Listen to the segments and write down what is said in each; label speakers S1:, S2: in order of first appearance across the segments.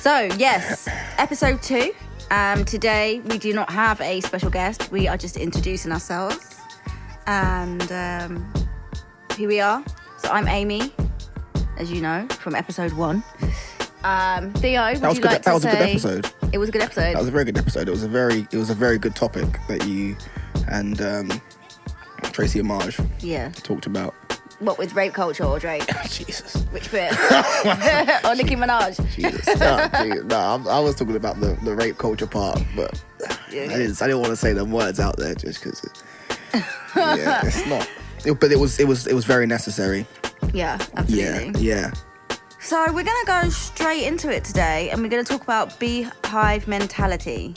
S1: So, yes, episode 2. Today, we do not have a special guest. We are just introducing ourselves and who we are. So, I'm Amy, as you know, from episode 1. Theo, would you like to say...
S2: That was a good episode.
S1: It was a good episode.
S2: That was a very good episode. It was a very good topic that you and Tracey Image talked about.
S1: What, with rape culture or Drake?
S2: Jesus.
S1: Which bit? Or Nicki Minaj?
S2: Jesus. No, I was talking about the rape culture part, but I didn't want to say them words out there just because. It's not. But it was very necessary.
S1: Yeah, absolutely.
S2: Yeah.
S1: So we're going to go straight into it today, and we're going to talk about Hive Mentality.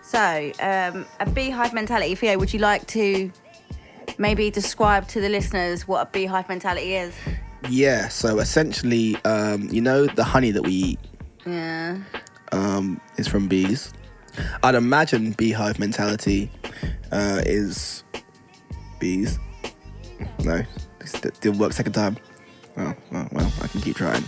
S1: So, a Hive Mentality, Theo, would you like to maybe describe to the listeners what a Hive Mentality is?
S2: Yeah, so essentially, the honey that we eat is from bees. I'd imagine Hive Mentality is bees. No, it didn't work second time. Well, I can keep trying.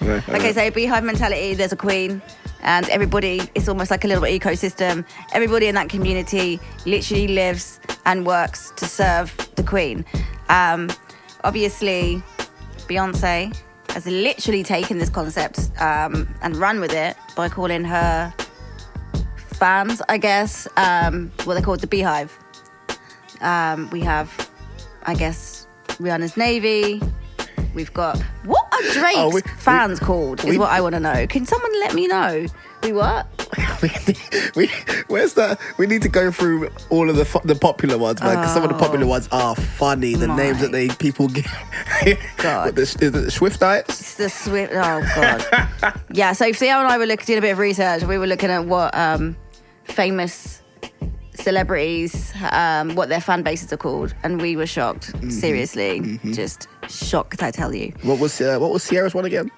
S1: Okay, so Hive Mentality, there's a queen, and everybody, it's almost like a little ecosystem. Everybody in that community literally lives and works to serve the queen. Obviously, Beyonce has literally taken this concept and run with it by calling her fans, I guess, what they call the Beehive. We have, I guess, Rihanna's Navy. We've got... What are Drake's fans called, is what I want to know. Can someone let me know? We what?
S2: Where's that? We need to go through all of the popular ones, man, because some of the popular ones are funny. The names that people give.
S1: God.
S2: Is it the Swiftites?
S1: It's the Swift... Oh, God. Yeah, so Theo and I were doing a bit of research. We were looking at what famous celebrities, what their fan bases are called, and we were shocked. Mm-hmm. Seriously. Mm-hmm. Just shocked, I tell you.
S2: What was Sierra's one again?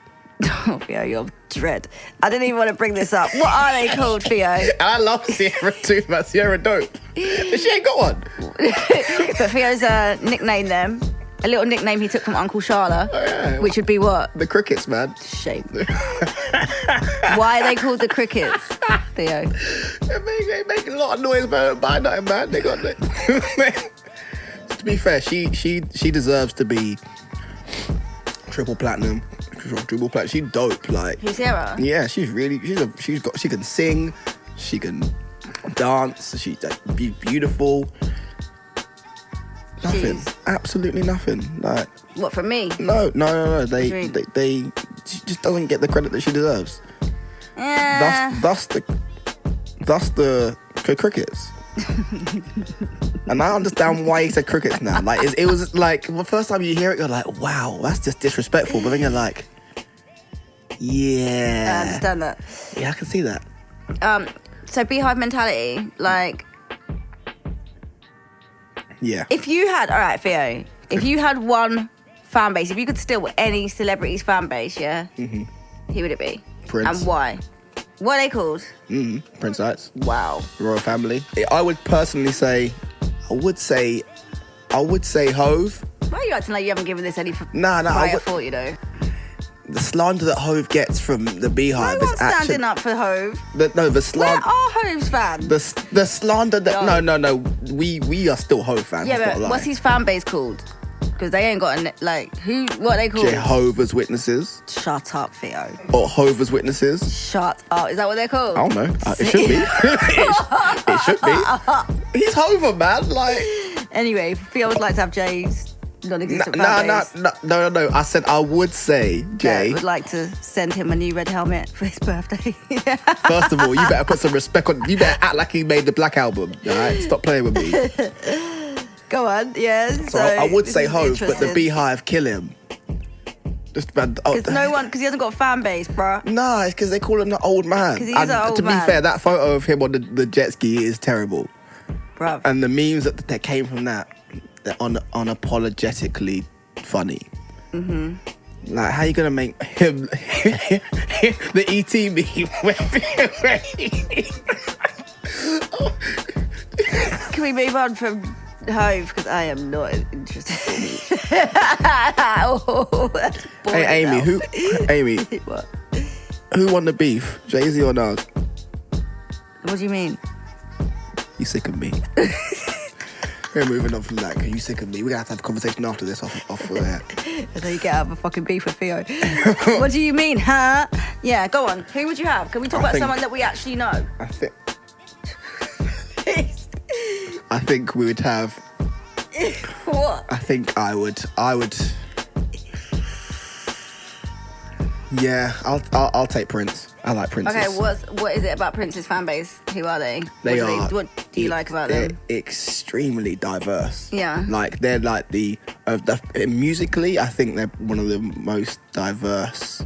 S1: Oh, Theo, you're dread. I didn't even want to bring this up. What are they called, Theo?
S2: I love Sierra too, man. Sierra dope. But she ain't got one.
S1: But Theo's nicknamed them. A little nickname he took from Uncle Charla, which would be what?
S2: The Crickets, man.
S1: Shame. Why are they called the Crickets, Theo?
S2: They make a lot of noise, man. By night, man. They got To be fair, she deserves to be triple platinum. She dope, like.
S1: Who's Sierra?
S2: Yeah, she can sing, she can dance, she's beautiful. Nothing. Absolutely nothing. Like,
S1: what, from me?
S2: No. She just doesn't get the credit that she deserves. Thus the Crickets. And I understand why he said Crickets now. Like it was like the first time you hear it, you're like, wow, that's just disrespectful. But then you're like, yeah,
S1: I understand that.
S2: Yeah, I can see that.
S1: So Hive Mentality, like.
S2: Yeah.
S1: If you had, all right, Theo, if you had one fan base, if you could steal any celebrity's fan base, who would it be?
S2: Prince.
S1: And why? What are they called?
S2: Prince Heights.
S1: Wow.
S2: Royal family. I would personally say, I would say Hove.
S1: Why are you acting like you haven't given this any
S2: prior
S1: thought, you know?
S2: The slander that Hove gets from the Beehive
S1: is
S2: actually...
S1: standing up for Hove.
S2: The slander...
S1: Where are Hove's fans?
S2: The slander that... No. We are still Hove fans.
S1: Yeah, but what's his fan base called? Because they ain't got what are they called?
S2: Jehovah's Witnesses.
S1: Shut up, Theo.
S2: Or Hova's Witnesses.
S1: Shut up. Is that what they're called?
S2: I don't know. It should be. it should be. He's Hova, man. Like...
S1: Anyway, Theo would like to have Jay's non-existent fan base.
S2: No. I said I would say Jay.
S1: I would like to send him a new red helmet for his birthday.
S2: First of all, you better put some respect on... You better act like he made the Black Album, all right? Stop playing with me.
S1: Go on, yeah.
S2: So I would say Hove, but the Beehive kill him. Just bad.
S1: Because he hasn't got a fan base, bruh.
S2: Nah, it's because they call him the old man.
S1: Because he is an old man.
S2: To be fair, that photo of him on the jet ski is terrible.
S1: Bruv.
S2: And the memes that came from that, they're unapologetically funny. Mm-hmm. Like, how you gonna make him the ET meme?
S1: Can we move on from Hove? Because I am not interested. Oh, that's boring.
S2: Hey, Amy,
S1: now.
S2: Amy,
S1: What?
S2: Who won the beef? Jay-Z or Nas?
S1: What do you mean?
S2: You sick of me? We're moving on from that. Are you sick of me? We're going to have a conversation after this off there.
S1: And then you get out of a fucking beef with Theo. What do you mean, huh? Yeah, go on. Who would you have? Can we talk about someone that we actually know?
S2: I think we would have...
S1: What?
S2: I think I would... Yeah, I'll take Prince. I like Prince's.
S1: Okay, what is it about Prince's fan base? Who are they? What do you like about them?
S2: They're extremely diverse.
S1: Yeah.
S2: Like, they're like musically, I think they're one of the most diverse,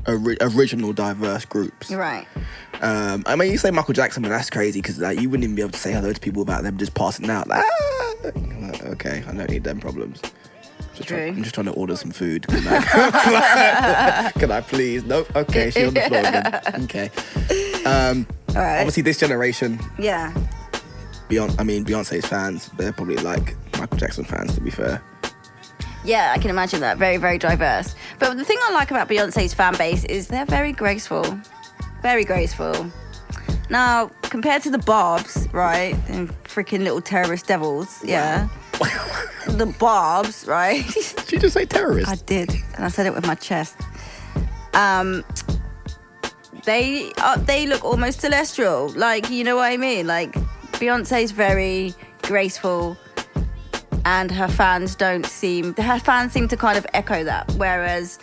S2: original diverse groups.
S1: You're right.
S2: I mean, you say Michael Jackson, but that's crazy because like, you wouldn't even be able to say hello to people without them just passing out. Like, okay, I don't need them problems. I'm just trying to order some food. Can I please? Nope. Okay, she's on the floor again. Okay.
S1: All right.
S2: Obviously, this generation.
S1: Yeah.
S2: Beyonce's fans, they're probably like Michael Jackson fans, to be fair.
S1: Yeah, I can imagine that. Very, very diverse. But the thing I like about Beyonce's fan base is they're very graceful. Very graceful. Now, compared to the Barbs, right? Them freaking little terrorist devils. Wow. Yeah. The Barbs, right?
S2: Did you just say terrorist?
S1: I did, and I said it with my chest. They look almost celestial. Like, you know what I mean? Like, Beyonce's very graceful, and her fans seem to kind of echo that. Whereas,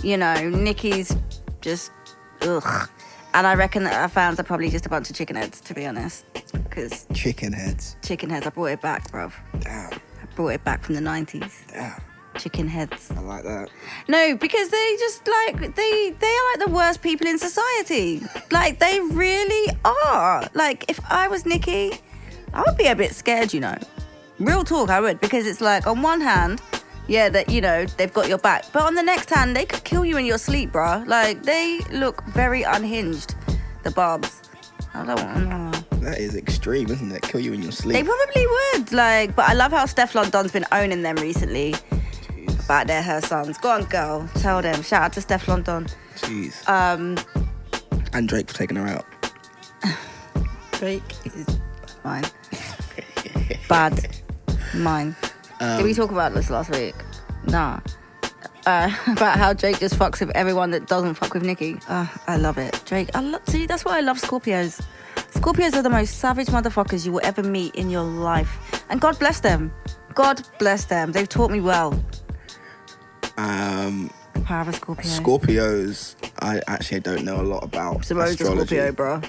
S1: you know, Nicki's just ugh. And I reckon that our fans are probably just a bunch of chicken heads, to be honest. Because
S2: chicken heads.
S1: I brought it back, bruv.
S2: Damn.
S1: I brought it back from the 90s.
S2: Damn.
S1: Chicken heads.
S2: I like that.
S1: No, because they just like, they are like the worst people in society. Like, they really are. Like, if I was Nicki, I would be a bit scared, you know. Real talk, I would. Because it's like, on one hand, yeah, that, you know, they've got your back. But on the next hand, they could kill you in your sleep, bruh. Like, they look very unhinged, the Barbs. I don't know.
S2: That is extreme, isn't it? Kill you in your sleep.
S1: They probably would. Like, but I love how Steph London's been owning them recently. Jeez. About their her sons. Go on, girl. Tell them. Shout out to Steph London.
S2: Jeez. And Drake for taking her out.
S1: Drake is mine. Bad. Mine. Did we talk about this last week? Nah. About how Drake just fucks with everyone that doesn't fuck with Nicki. I love it. Drake, see, that's why I love Scorpios. Scorpios are the most savage motherfuckers you will ever meet in your life. And God bless them. God bless them. They've taught me well. The power of a Scorpio.
S2: Scorpios, I actually don't know a lot about
S1: Simone's
S2: astrology.
S1: a Scorpio, bro.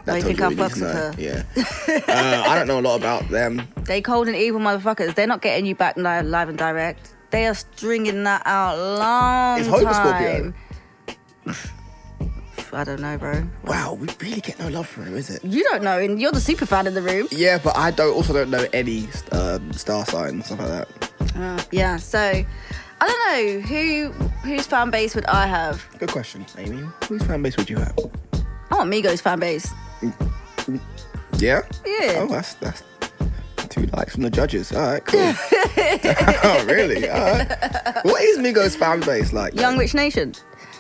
S2: That
S1: you think I fucks with her?
S2: Yeah. I don't know a lot about them.
S1: They cold and evil motherfuckers. They're not getting you back live and direct. They are stringing that out long
S2: Is Hope
S1: time.
S2: a Scorpio?
S1: I don't know, bro.
S2: Wow, we really get no love for him, is it?
S1: You don't know, and you're the super fan in the room.
S2: Yeah, but I also don't know any star signs, stuff like that.
S1: Yeah, so I don't know whose fan base would I have.
S2: Good question, Amy. Whose fan base would you have?
S1: I want Migos fan base.
S2: Yeah?
S1: Yeah.
S2: Oh, that's 2 likes from the judges. All right, cool. Oh, really? All right. What is Migos fan base like?
S1: Young Rich Nation.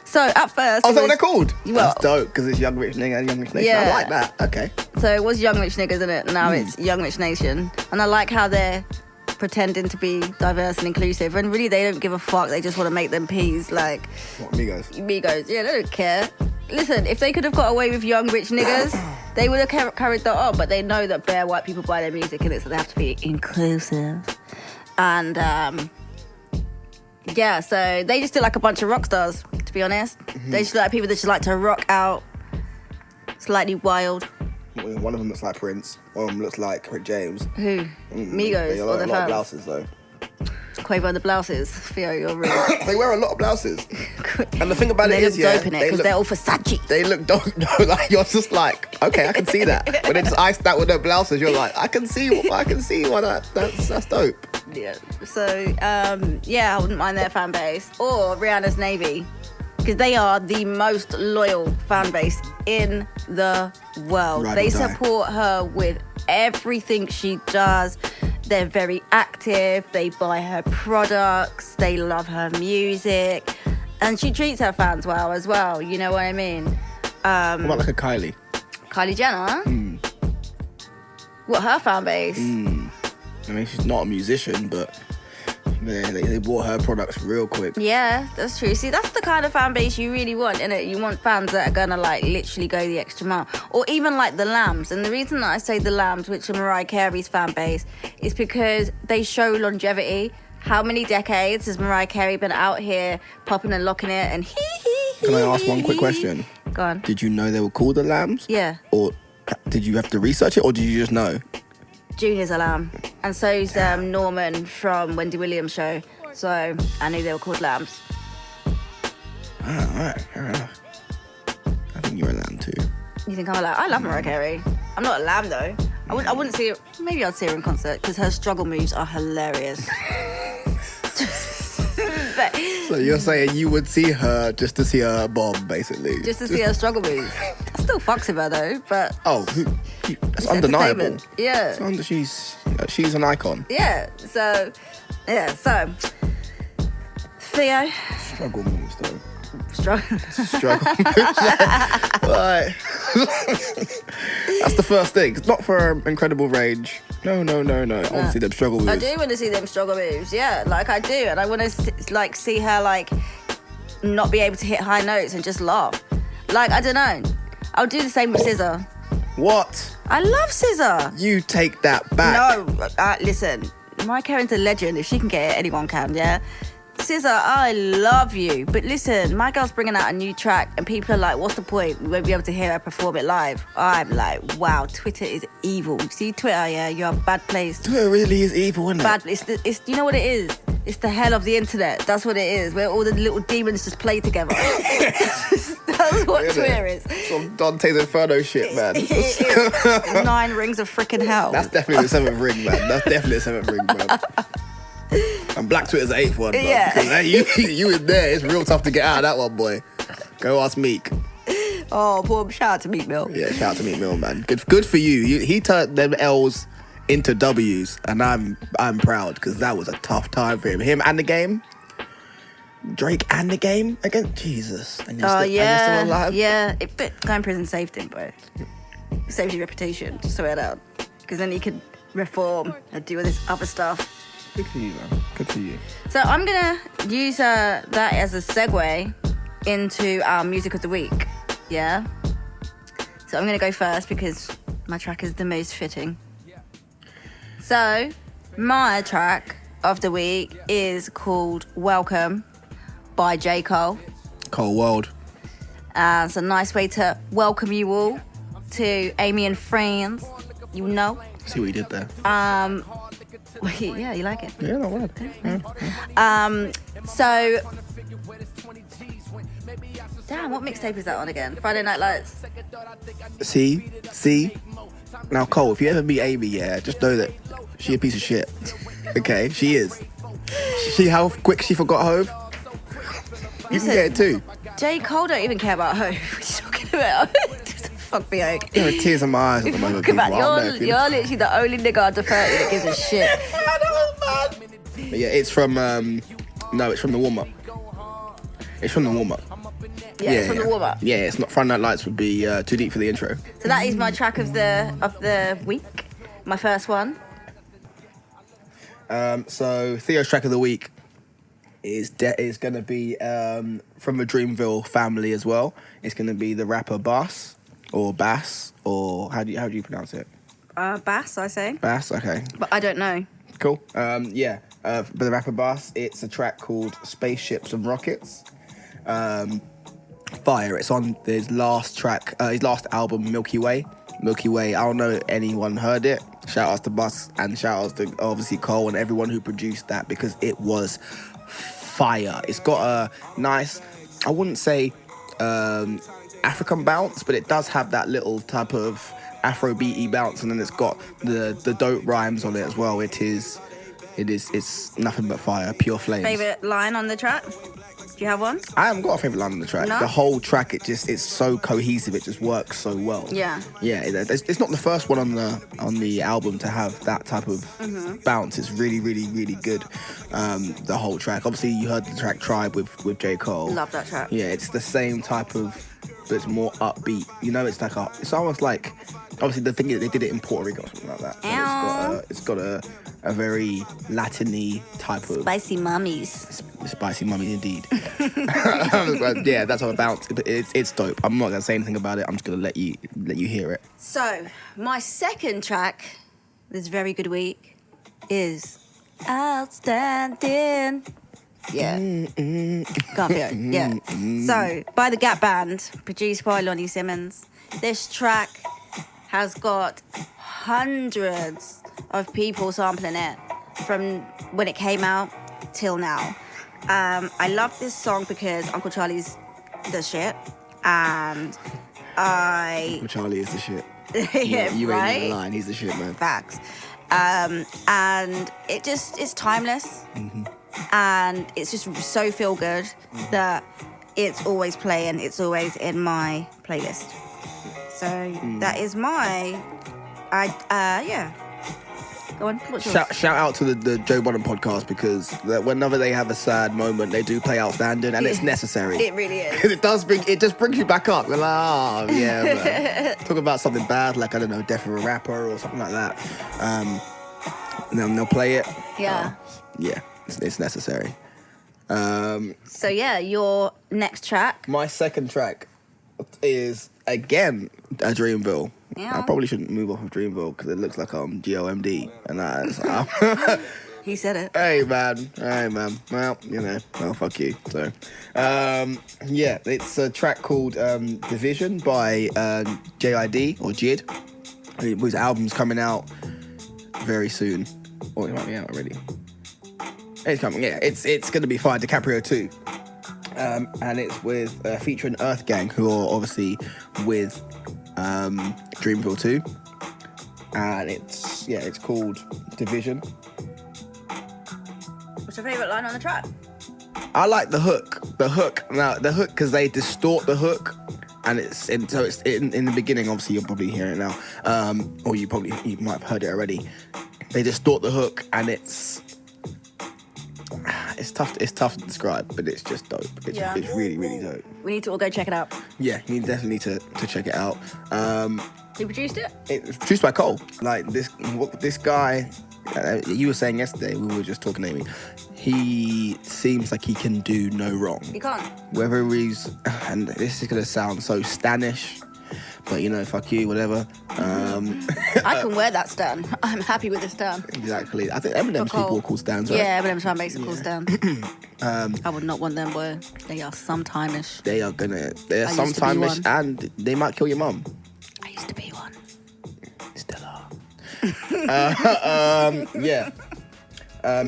S1: So at first,
S2: is that what they're called?
S1: Well,
S2: that's dope because it's Young Rich Nigga and Young Rich Nation.
S1: Yeah.
S2: I like that. Okay.
S1: So it was Young Rich Niggas, isn't it? Now it's Young Rich Nation, and I like how they're pretending to be diverse and inclusive, and really they don't give a fuck. They just want to make them peas. Like
S2: what, Migos?
S1: Migos, yeah, they don't care. Listen, if they could have got away with Young Rich Niggas, they would have carried that on. But they know that bare white people buy their music, and so they have to be inclusive. And yeah, so they just do like a bunch of rock stars. To be honest, they just like people that just like to rock out, slightly wild.
S2: One of them looks like Prince. One of them looks like Rick James.
S1: Who? Migos
S2: they
S1: or the
S2: a lot
S1: fans?
S2: of blouses though.
S1: Quavo and the blouses. Theo, you're rude.
S2: They wear a lot of blouses. And the thing about it is,
S1: they look dope in it because they're all Versace.
S2: They look dope. No, like you're just like, okay, I can see that. When it's iced out with their blouses, you're like, I can see why that's dope.
S1: Yeah. So yeah, I wouldn't mind their fan base or Rihanna's Navy because they are the most loyal fan base in the world. They support her with everything she does. They're very active. They buy her products. They love her music. And she treats her fans well as well, you know what I mean?
S2: What about like a Kylie?
S1: Kylie Jenner? What, her fan base?
S2: I mean, she's not a musician, but they bought her products real quick.
S1: Yeah, that's true. See, that's the kind of fan base you really want, innit? You want fans that are gonna like literally go the extra mile. Or even like the Lambs. And the reason that I say the Lambs, which are Mariah Carey's fan base, is because they show longevity. How many decades has Mariah Carey been out here popping and locking it and
S2: Can I ask one quick question?
S1: Go on.
S2: Did you know they were called the Lambs?
S1: Yeah.
S2: Or did you have to research it, or did you just know?
S1: Junior's a lamb. And so's Norman from Wendy Williams' show. So I knew they were called Lambs.
S2: Ah, alright, fair enough. I think you're a lamb too.
S1: You think I'm a lamb? I love Mariah Carey. I'm not a lamb though. I wouldn't see her. Maybe I'd see her in concert because her struggle moves are hilarious. But,
S2: So you're saying you would see her just to see her bomb, basically?
S1: just to see her struggle moves. I still fucks with her though, but
S2: that's
S1: it's
S2: undeniable.
S1: entertainment. Yeah.
S2: She's an icon.
S1: Yeah. So Theo.
S2: Struggle moves though.
S1: Struggle.
S2: Struggle moves. Like, that's the first thing. It's not for her incredible range. No. I want to see them struggle moves.
S1: I do want to see them struggle moves, yeah, like I do, and I want to see her like not be able to hit high notes and just laugh. Like I don't know, I'll do the same with SZA.
S2: What?
S1: I love SZA.
S2: You take that back.
S1: No, listen, Mariah Carey's a legend. If she can get it, anyone can, yeah. SZA, I love you, but listen, my girl's bringing out a new track and people are like, what's the point? We won't be able to hear her perform it live. I'm like, wow, Twitter is evil. See, Twitter, yeah, you're a bad place.
S2: Twitter really is evil, isn't it?
S1: Bad. It's you know what it is? It's the hell of the internet. That's what it is, where all the little demons just play together. That's what Twitter is.
S2: Some Dante's Inferno shit, man.
S1: It is 9 rings of freaking hell.
S2: That's definitely the 7th ring, man. That's definitely the 7th ring, man. And Black Twitter's the 8th one, bro.
S1: Yeah.
S2: Because, hey, you in there, it's real tough to get out of that one, boy. Go ask Meek.
S1: Oh, poor shout out to Meek Mill.
S2: Yeah, shout out to Meek Mill, man. Good for you. He turned them L's into W's, and I'm proud because that was a tough time for him. Him and the Game. Drake and the Game again. Jesus. And you're still alive.
S1: Yeah. But going to prison saved him, bro. Saved his reputation. Just swear it out. Because then he could reform and do all this other stuff.
S2: Good for you, man. Good for you.
S1: So I'm going to use that as a segue into our music of the week. Yeah? So I'm going to go first because my track is the most fitting. So my track of the week is called Welcome by J. Cole.
S2: Cole World.
S1: It's a nice way to welcome you all to Aimy&Friends, you know.
S2: See what you did there.
S1: Yeah, you like it?
S2: Yeah, not bad.
S1: So, damn, what mixtape is that on again? Friday Night Lights.
S2: See? Now, Cole, if you ever meet Amy, yeah, just know that she a piece of shit. Okay, she is. See how quick she forgot Hove? You can get it too.
S1: J. Cole don't even care about Hove. What are you talking about? Fuck me out.
S2: There are tears in my eyes at the moment. People.
S1: You're literally the only nigga under 30 that gives a shit.
S2: I know, man. But yeah, it's from, it's from the warm-up. It's from the warm-up.
S1: Yeah, it's from the warm-up.
S2: Yeah, it's not. Friday Night Lights would be too deep for the intro.
S1: So that is my track of the week. My first one.
S2: So Theo's track of the week is going to be from the Dreamville family as well. It's going to be the rapper Bass, or how do you pronounce it?
S1: Bass, I say.
S2: Bass, okay.
S1: But I don't know.
S2: Cool. But the rapper Bass, it's a track called Spaceships and Rockets. Fire. It's on his last track, his last album, Milky Way. I don't know if anyone heard it. Shout outs to Bus and shout outs to obviously Cole and everyone who produced that because it was fire. It's got a nice, I wouldn't say African bounce, but it does have that little type of Afrobeaty bounce, and then it's got the dope rhymes on it as well. It's nothing but fire, pure flames.
S1: Favorite line on the track? Do you have one?
S2: I haven't got a favourite line on the track.
S1: No?
S2: The whole track, it's so cohesive. It just works so well.
S1: Yeah.
S2: Yeah, it's not the first one on the album to have that type of bounce. It's really, really, really good. The whole track. Obviously, you heard the track Tribe with J. Cole.
S1: Love that track.
S2: Yeah, it's the same type of, but it's more upbeat. You know, it's almost like, obviously the thing is they did it in Puerto Rico or something like that. So it's got a very Latin-y type of
S1: Spicy mummies.
S2: Spicy mummy indeed. But yeah, that's how it bounced. It's dope. I'm not gonna say anything about it. I'm just gonna let you hear it.
S1: So my second track this very good week is Outstanding. Yeah. Can't be it. Yeah. So by the Gap Band, produced by Lonnie Simmons. This track has got hundreds of people sampling it from when it came out till now. I love this song because Uncle Charlie's the shit, and
S2: Charlie is the shit.
S1: Yeah,
S2: you
S1: right?
S2: ain't even lying. He's the shit, man.
S1: Facts. And it's timeless, and it's just so feel good that it's always playing. It's always in my playlist. So that is my, yeah. Go on. What's yours?
S2: Shout out to the Joe Budden podcast, because whenever they have a sad moment, they do play Outstanding, and it's necessary.
S1: It really is.
S2: Because it just brings you back up. You're like, oh yeah, man. Talk about something bad, like, I don't know, death of a rapper or something like that. And then they'll play it.
S1: Yeah.
S2: Yeah, it's necessary.
S1: So yeah, your next track.
S2: My second track is again a Dreamville.
S1: Yeah.
S2: I probably shouldn't move off of Dreamville because it looks like I'm GOMD, and that.
S1: He said it.
S2: Hey man. Well, you know, fuck you. So, yeah, it's a track called Division by JID or Jid, whose album's coming out very soon. Or it might be out already. It's coming. Yeah, it's gonna be fire. DiCaprio 2. And it's with featuring Earth Gang, who are obviously with Dreamville 2, and it's called Division.
S1: What's your favourite line on the track?
S2: I like the hook. Now the hook, because they distort the hook, and it's in the beginning. Obviously, you'll probably hear it now, or you might have heard it already. They distort the hook, and it's tough to describe, but it's just dope. It's really, really dope.
S1: We need to all go check it out.
S2: Yeah, you definitely need to check it out.
S1: Who produced it?
S2: It's produced by Cole. Like this guy, you were saying yesterday, we were just talking, Amy. He seems like he can do no wrong.
S1: You can't.
S2: Whether he's, and this is gonna sound so Stanish, but you know, fuck you, whatever.
S1: I can wear that Stan. I'm happy with the Stan.
S2: Exactly. I think Eminem's people are called Stans, right?
S1: Yeah, Eminem's fan makes it called Stan. I would not want them, boy. They are sometime-ish.
S2: They are sometime-ish, and they might kill your mum.
S1: I used to be one.
S2: Still are. Yeah.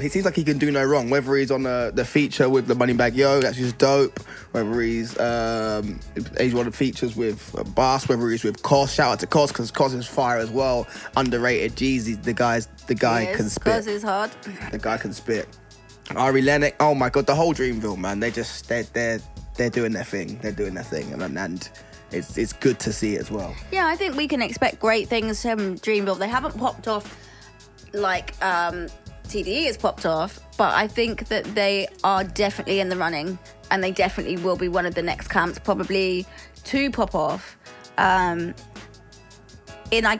S2: He seems like he can do no wrong. Whether he's on the feature with the Money Bag Yo, that's just dope. Whether he's one of the features with Bass, whether he's with Cos, shout out to Cos, because Cos is fire as well. Underrated. Jeezy, the guy can spit.
S1: Cos is hard.
S2: The guy can spit. Ari Lennox, oh my god, the whole Dreamville, man. They're doing their thing. They're doing their thing, and it's good to see it as well.
S1: Yeah, I think we can expect great things from Dreamville. They haven't popped off like TDE has popped off, but I think that they are definitely in the running, and they definitely will be one of the next camps, probably to pop off. I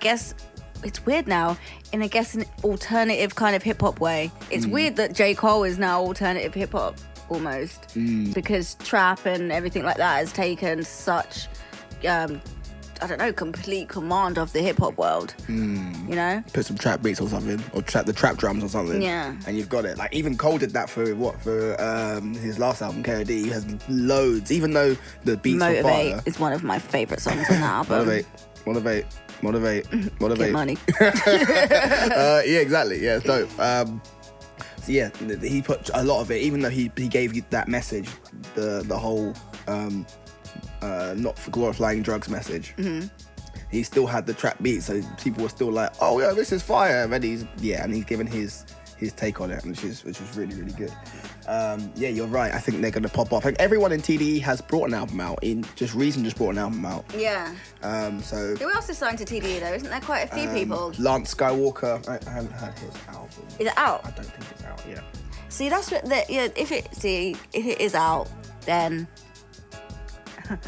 S1: guess it's weird now, in I guess an alternative kind of hip hop way. It's weird that J. Cole is now alternative hip hop almost, because trap and everything like that has taken such I don't know, complete command of the hip hop world. You know?
S2: Put some trap beats or something, or the trap drums or something.
S1: Yeah.
S2: And you've got it. Like, even Cole did that for his last album, KOD. He has loads, even though the beats are fire.
S1: Motivate is one of my favourite songs on that album.
S2: Motivate.
S1: Get money.
S2: Yeah, exactly. Yeah, it's dope. So yeah, he put a lot of it, even though he gave you that message, the whole not for glorifying drugs message. He still had the trap beat, so people were still like, oh yeah, this is fire. And he's given his take on it, which is really, really good. Yeah, you're right. I think they're going to pop off. Like everyone in TDE has brought an album out. Reason just brought an album out.
S1: Yeah.
S2: So
S1: who else is signed to TDE though? Isn't there quite a few people?
S2: Lance Skywalker. I haven't heard his album.
S1: Is it out?
S2: I don't think it's out yet.
S1: See, that's what. If it is out, then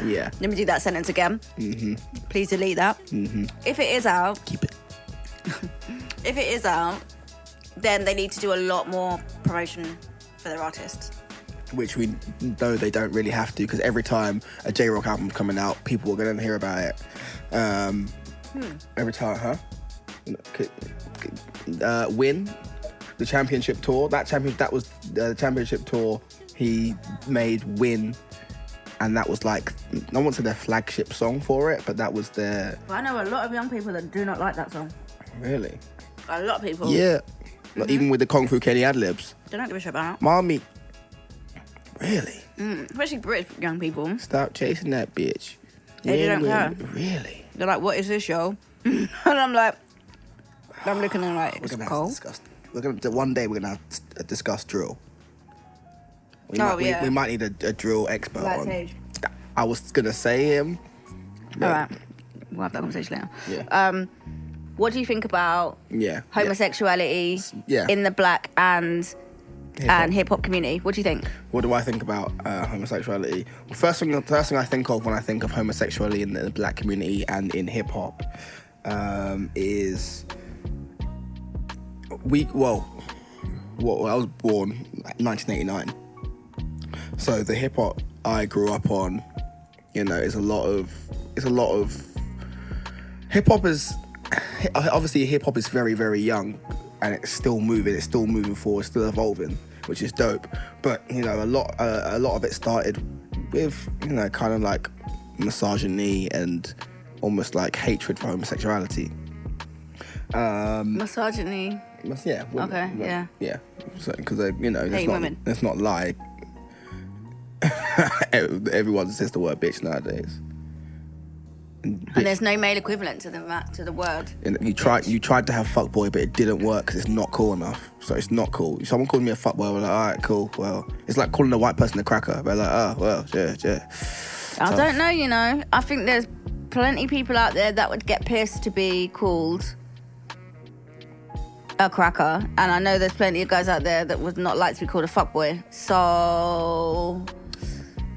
S2: yeah.
S1: Let me do that sentence again.
S2: Mm-hmm.
S1: Please delete that.
S2: Mm-hmm.
S1: If it is out,
S2: keep it.
S1: If it is out, then they need to do a lot more promotion for their artists.
S2: Which we know they don't really have to, because every time a J-Rock album's coming out, people are going to hear about it. Every time, huh? Win, the championship tour. That was the championship tour. He made Win, and that was like, I won't say their flagship song for it, but that was their.
S1: Well, I know a lot of young people that do not like that song.
S2: Really?
S1: A lot of people.
S2: Yeah. Like, even with the Kung Fu Kenny ad-libs.
S1: They don't give a shit about it.
S2: Mommy. Really?
S1: Especially British young people.
S2: Stop chasing that bitch.
S1: They don't care.
S2: Really?
S1: They're like, what is this show? And I'm like, I'm looking at them like, it's cold.
S2: One day we're going to have to discuss drill. We might need a drill expert on.
S1: Sage.
S2: I was going to say him.
S1: All right. We'll have that conversation later.
S2: Yeah.
S1: What do you think about homosexuality in the black and hip-hop community? What do you think?
S2: What do I think about homosexuality? Well, first thing I think of when I think of homosexuality in the black community and in hip-hop is... I was born in 1989. So the hip-hop I grew up on, is a lot of... Hip-hop is... Obviously, hip-hop is very, very young, and it's still moving forward, still evolving, which is dope. But a lot of it started with kind of like misogyny and almost like hatred for homosexuality.
S1: Misogyny.
S2: Yeah. Women,
S1: okay. Yeah.
S2: Yeah. So because let's not lie. Everyone says the word bitch nowadays.
S1: And there's no male equivalent to the word.
S2: And you tried to have fuckboy, but it didn't work because it's not cool enough. So it's not cool. If someone called me a fuckboy, we're like, all right, cool. Well, it's like calling a white person a cracker. We're like, oh, well, yeah.
S1: I don't know, I think there's plenty of people out there that would get pissed to be called a cracker. And I know there's plenty of guys out there that would not like to be called a fuckboy. So...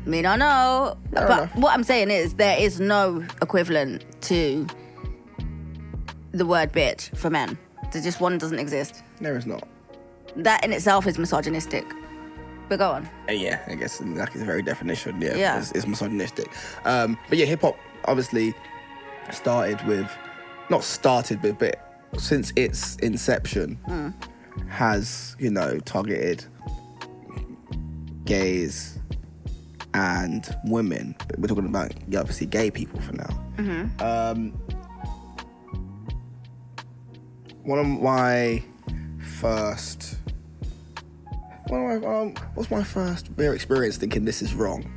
S1: I mean, I know, but what I'm saying is there is no equivalent to the word bitch for men. There just one doesn't exist.
S2: There is not.
S1: That in itself is misogynistic. But go on.
S2: Yeah, I guess that is the very definition. Yeah. It's misogynistic. But yeah, hip hop obviously but since its inception has, targeted gays and women, but we're talking about obviously gay people for now. One of my first real experience thinking this is wrong?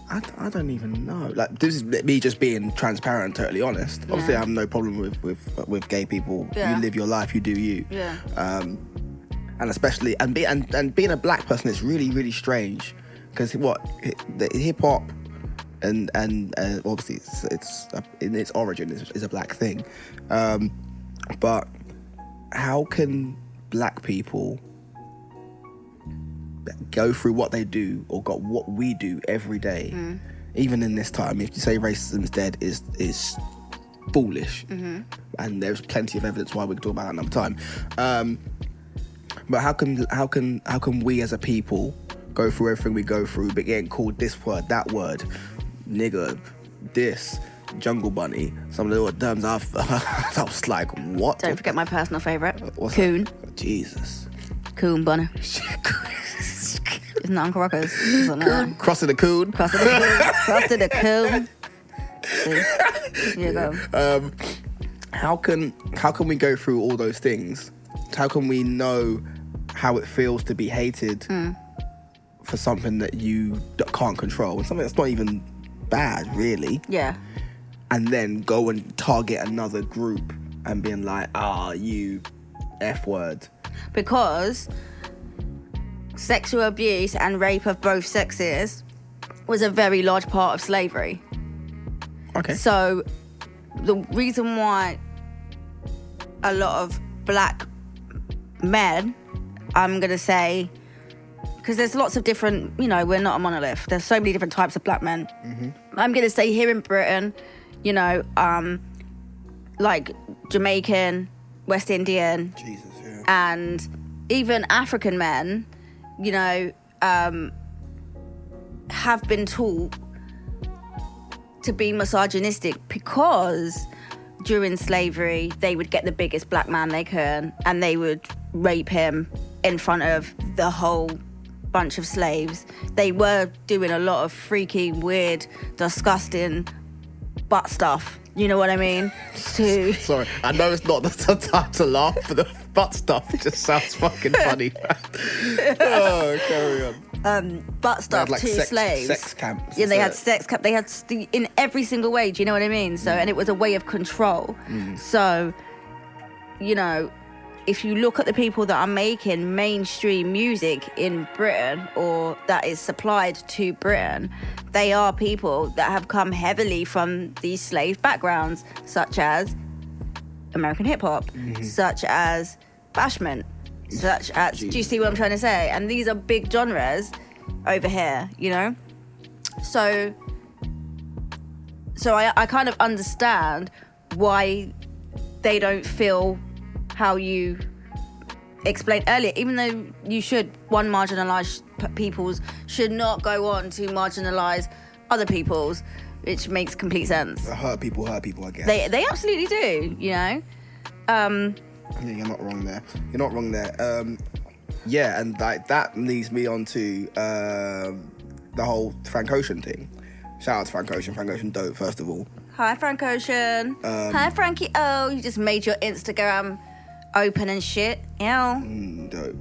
S2: I don't even know. Like, this is me just being transparent, totally honest. Yeah. Obviously, I have no problem with gay people. Yeah. You live your life, you do you. Yeah. And especially being a black person, it's really, really strange. Because the hip hop and obviously it's in its origin is a black thing, but how can black people go through what they do or got what we do every day, even in this time? If you say racism is dead, is foolish, and there's plenty of evidence why we can talk about that another time. But how can we as a people go through everything we go through, but getting called this word, that word, nigger, this, jungle bunny, some of the little terms I was like, what?
S1: Don't forget my personal favourite, coon.
S2: That? Jesus.
S1: Coon bunny. Isn't that Uncle Rocco's?
S2: Crossing the coon.
S1: Crossing the coon. See? Here you go.
S2: How can we go through all those things? How can we know how it feels to be hated for something that you can't control, and something that's not even bad, really?
S1: Yeah.
S2: And then go and target another group and being like, you F word.
S1: Because sexual abuse and rape of both sexes was a very large part of slavery.
S2: Okay.
S1: So the reason why a lot of black men, I'm going to say, because there's lots of different, you know, we're not a monolith. There's so many different types of black men. I'm going to say here in Britain, you know, like Jamaican, West Indian,
S2: Jesus, yeah.
S1: and even African men, you know, have been taught to be misogynistic because during slavery they would get the biggest black man they could and they would rape him in front of the whole bunch of slaves. They were doing a lot of freaky, weird, disgusting butt stuff. You know what I mean?
S2: Sorry, I know it's not the time to laugh, but the butt stuff just sounds fucking funny. Oh, carry on.
S1: Butt stuff
S2: like
S1: to slaves.
S2: Sex camps.
S1: Yeah, they had sex camp. They had in every single way. Do you know what I mean? So, and it was a way of control. So, you know, if you look at the people that are making mainstream music in Britain or that is supplied to Britain, they are people that have come heavily from these slave backgrounds, such as American hip hop, such as bashment, such as, do you see what I'm trying to say? And these are big genres over here, you know? So I kind of understand why they don't feel how you explained earlier, even though you should, one, marginalised peoples should not go on to marginalise other peoples, which makes complete sense.
S2: Hurt people, I guess.
S1: They absolutely do, you know?
S2: Yeah, you're not wrong there. Yeah, and like that leads me on to the whole Frank Ocean thing. Shout out to Frank Ocean. Frank Ocean dope, first of all.
S1: Hi, Frank Ocean. Hi, Frankie O. You just made your Instagram open and shit.
S2: Dope.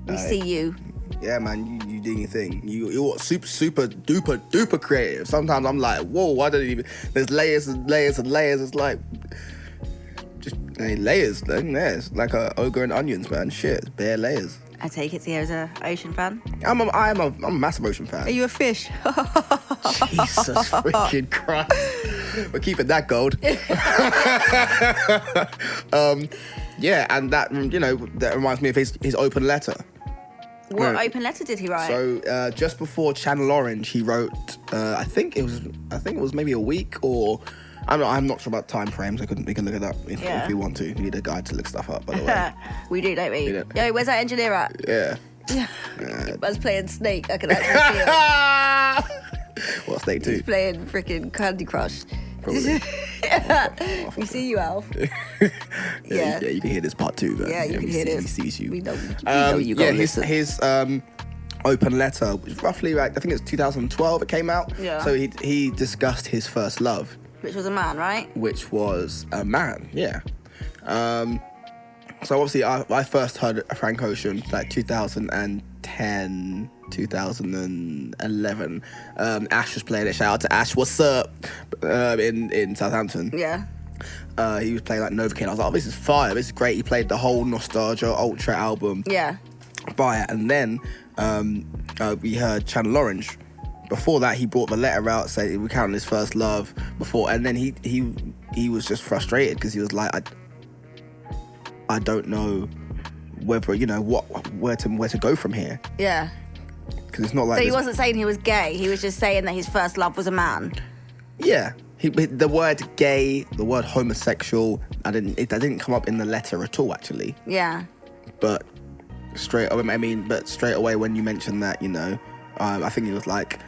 S1: We see you.
S2: Yeah, man, you doing your thing. You're super duper creative. Sometimes I'm like, whoa, I don't even. There's layers and layers and layers. It's like just layers. There's like a ogre and onions, man. Shit, it's bare layers.
S1: I take it Theo's a Ocean fan.
S2: I'm a massive Ocean fan.
S1: Are you a fish?
S2: Jesus freaking Christ. We're keeping that gold. Yeah, and that, you know, that reminds me of his open letter.
S1: What open letter did he write?
S2: So just before Channel Orange, he wrote. I think it was maybe a week, or I'm not sure about time frames. We can look it up if we want to. We need a guide to look stuff up, by the way.
S1: We do, don't we? Yo, where's that engineer at?
S2: Yeah.
S1: I was playing Snake. I can actually see him.
S2: What, Snake 2?
S1: He's playing freaking Candy Crush.
S2: Probably.
S1: We see you, Alf.
S2: Yeah, you can hear this part 2. But
S1: yeah, you can hear this.
S2: We see you.
S1: We know you got
S2: his open letter was roughly, like, I think it's 2012 it came out.
S1: Yeah.
S2: So he discussed his first love.
S1: Which was a man, right?
S2: Which was a man, yeah. So obviously I first heard Frank Ocean like 2010, 2011. Ash was playing it. Shout out to Ash. What's up? In Southampton.
S1: Yeah.
S2: He was playing like Novocaine. I was like, oh, this is fire. This is great. He played the whole Nostalgia Ultra album.
S1: Yeah.
S2: Fire. And then we heard Channel Orange. Before that, he brought the letter out saying we counted his first love before, and then he was just frustrated because he was like, I don't know whether, you know, where to go from here.
S1: Yeah.
S2: Because it's not like.
S1: So he wasn't saying he was gay. He was just saying that his first love was a man.
S2: Yeah. The word gay, the word homosexual, that didn't come up in the letter at all, actually.
S1: Yeah.
S2: But straight away when you mentioned that, you know, I think it was like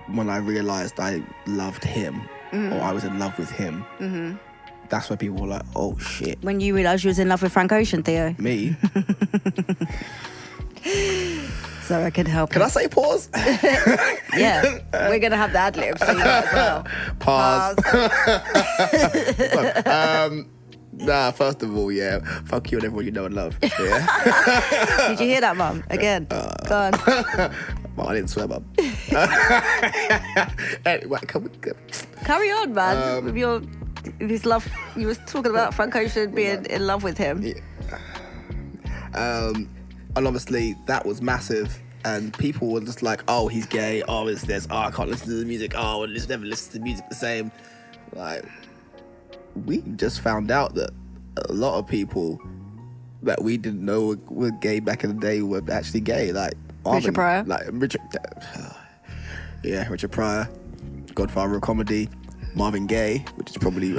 S2: when I realised I loved him, or I was in love with him. Mm-hmm. That's where people were like, oh shit.
S1: When you realised you was in love with Frank Ocean, Theo?
S2: Me?
S1: So I can help.
S2: Can I say pause?
S1: Yeah, we're going to have the ad-libs so you know as well.
S2: Pause. Nah, first of all, yeah, fuck you and everyone you know and love. Yeah.
S1: Did you hear that, Mum? Again. Go on.
S2: Well, I didn't swear, Mum. Anyway, can we go?
S1: Carry on, man. With his love. You was talking about Frank Ocean being in love with him.
S2: Yeah. And obviously that was massive. And people were just like, oh, he's gay. Oh, it's this. Oh, I can't listen to the music. Oh, I'll just never listen to music the same. Like, we just found out that a lot of people that we didn't know were gay back in the day were actually gay. Like
S1: Richard Pryor.
S2: Richard Pryor, Godfather of comedy. Marvin Gaye, which is probably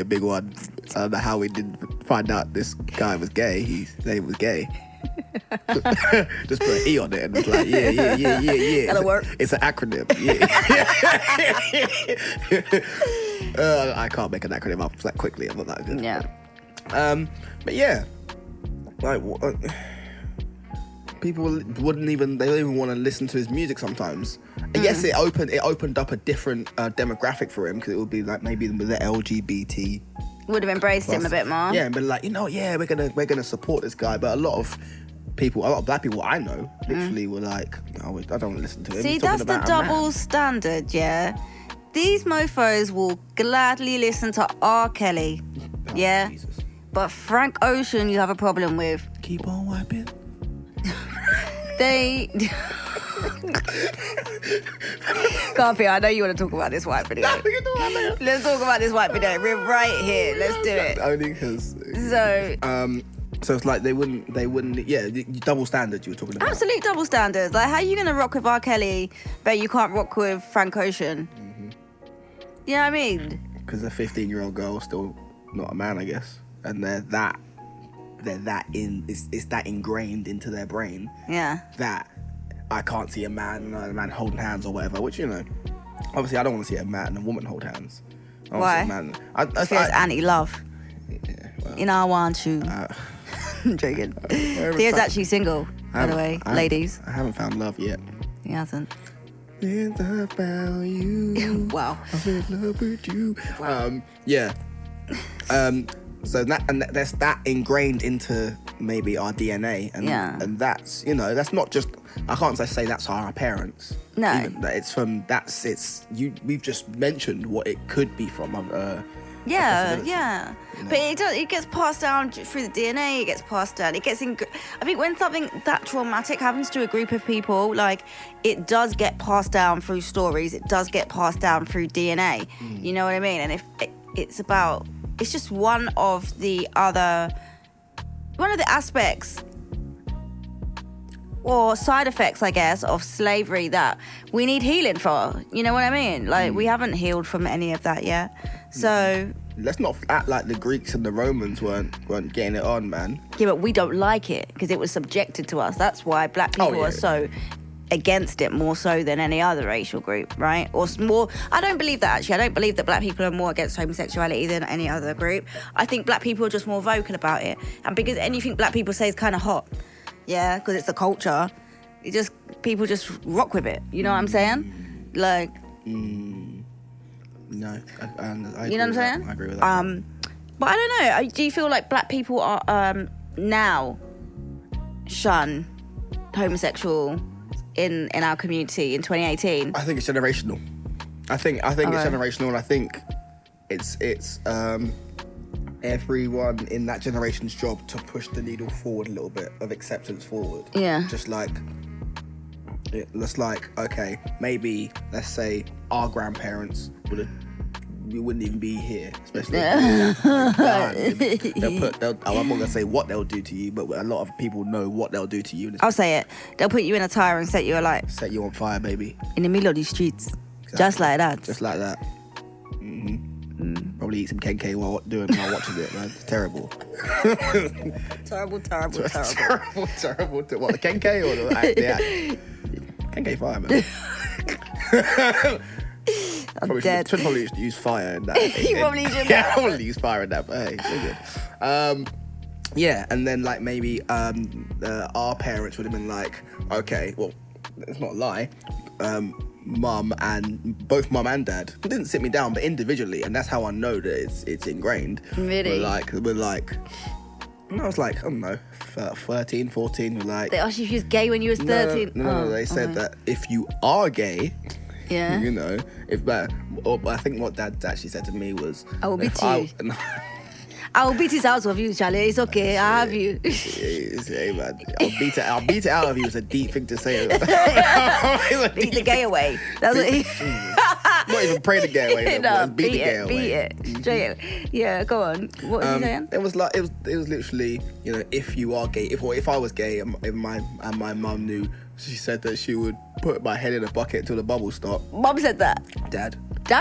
S2: a big one. I don't know how we didn't find out this guy was gay. His name was Gay. Just put an E on it and it's like, yeah.
S1: That'll work.
S2: It's an acronym. Yeah. I can't make an acronym up that quickly. I'm not that good.
S1: Yeah.
S2: But yeah, like people they don't even want to listen to his music sometimes. And yes, it opened up a different demographic for him, because it would be like maybe with the LGBT.
S1: Would have embraced him a bit more.
S2: Yeah, and been like, we're gonna support this guy. But a lot of black people I know literally were like, no, I don't want to listen to him.
S1: See, that's the double standard, yeah. These mofos will gladly listen to R. Kelly, yeah.
S2: Jesus.
S1: But Frank Ocean, you have a problem with.
S2: Keep on wiping.
S1: They. Garfield, I know you want to talk about this white video. Let's talk about this white video. We're right here. Let's do it.
S2: Only because. So it's like they wouldn't. Yeah, double standard you were talking about.
S1: Absolute double standards. Like, how are you gonna rock with R. Kelly, but you can't rock with Frank Ocean? Mm-hmm. You know what I mean?
S2: Because a 15-year-old girl is still not a man, I guess, and it's that ingrained into their brain.
S1: Yeah.
S2: That I can't see a man holding hands or whatever. Which, obviously I don't want to see a man and a woman hold hands.
S1: Why? Because anti-love.
S2: Yeah, well,
S1: I want you. I'm joking. Theo's actually single, by the way, ladies.
S2: I haven't found love yet.
S1: He hasn't.
S2: Since I found you.
S1: Wow.
S2: I'm in love with you.
S1: Wow.
S2: Yeah. So that's that ingrained into maybe our DNA, and that's that's not just, I can't say that's our parents.
S1: No,
S2: we've just mentioned what it could be from.
S1: Yeah. But it gets passed down through the DNA. It gets passed down. I think when something that traumatic happens to a group of people, like, it does get passed down through stories. It does get passed down through DNA. You know what I mean? And if it's just one of the aspects or side effects, I guess, of slavery that we need healing for. You know what I mean? Like, we haven't healed from any of that yet. So
S2: let's not act like the Greeks and the Romans weren't getting it on, man.
S1: Yeah, but we don't like it because it was subjected to us. That's why black people are so against it, more so than any other racial group, right? Or more. I don't believe that, actually. I don't believe that black people are more against homosexuality than any other group. I think black people are just more vocal about it, and because anything black people say is kind of hot, yeah, because it's the culture. People just rock with it. You know what I'm saying? Like.
S2: No, I
S1: you know what I'm saying?
S2: I agree with that.
S1: But I don't know. Do you feel like black people are now shun homosexual in our community in 2018?
S2: I think it's generational. I think it's generational, and I think it's everyone in that generation's job to push the needle forward a little bit of acceptance forward.
S1: Yeah.
S2: Just like. It's like, okay, maybe let's say our grandparents we wouldn't even be here, especially. I'm not gonna say what they'll do to you, but a lot of people know what they'll do to you.
S1: I'll say it. They'll put you in a tire and set you alight.
S2: Set you on fire, baby.
S1: In the middle of the streets, exactly. Just like that.
S2: Just like that. Mm-hmm. Probably eat some KK while watching it, man. It's terrible.
S1: Terrible.
S2: What, the KK or the KK fire, man.
S1: I'm dead.
S2: Should probably use fire in that.
S1: You probably should.
S2: Yeah, probably use fire in that, but hey, so good. Yeah, and then like maybe our parents would have been like, okay, well, let's not lie. Both mum and dad didn't sit me down, but individually, and that's how I know that it's ingrained.
S1: Really?
S2: We're like. And I was like, I don't know, 13, 14, we're like...
S1: They asked you if you was gay when you was 13?
S2: No, they said that if you are gay,
S1: yeah,
S2: I think what Dad actually said to me was...
S1: I will be too. I'll beat it out of you, Charlie. It's okay. I have you.
S2: Hey, man. I'll beat it out of you. It's a deep thing to say.
S1: Beat the gay away. That's what he...
S2: Not even pray the gay away.
S1: No,
S2: beat the gay away.
S1: Beat it. Straight. Yeah, go on. What were you saying?
S2: It was literally, you know, if you are gay, if I was gay and my mum knew, she said that she would put my head in a bucket till the bubbles stop.
S1: Mum said that.
S2: Dad